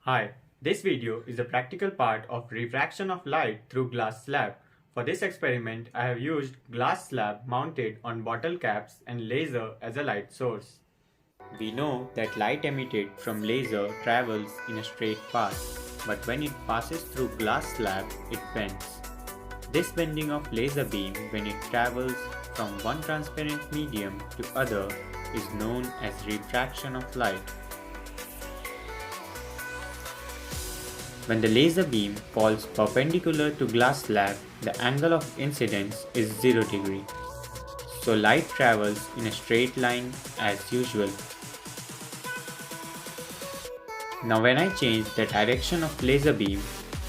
Hi, this video is a practical part of refraction of light through glass slab. For this experiment, I have used glass slab mounted on bottle caps and laser as a light source. We know that light emitted from laser travels in a straight path, but when it passes through glass slab, it bends. This bending of laser beam when it travels from one transparent medium to other is known as refraction of light. When the laser beam falls perpendicular to glass slab, the angle of incidence is 0 degree. So light travels in a straight line as usual. Now when I change the direction of laser beam,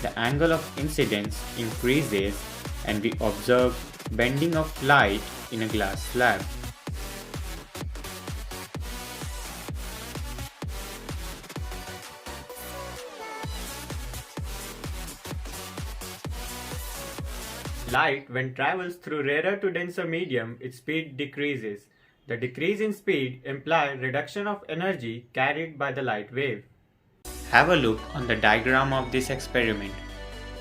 the angle of incidence increases and we observe bending of light in a glass slab. Light, when travels through rarer to denser medium, its speed decreases. The decrease in speed implies reduction of energy carried by the light wave. Have a look on the diagram of this experiment.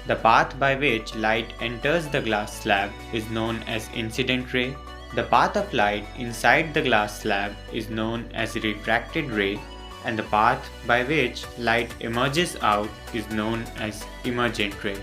The path by which light enters the glass slab is known as incident ray. The path of light inside the glass slab is known as refracted ray, and the path by which light emerges out is known as emergent ray.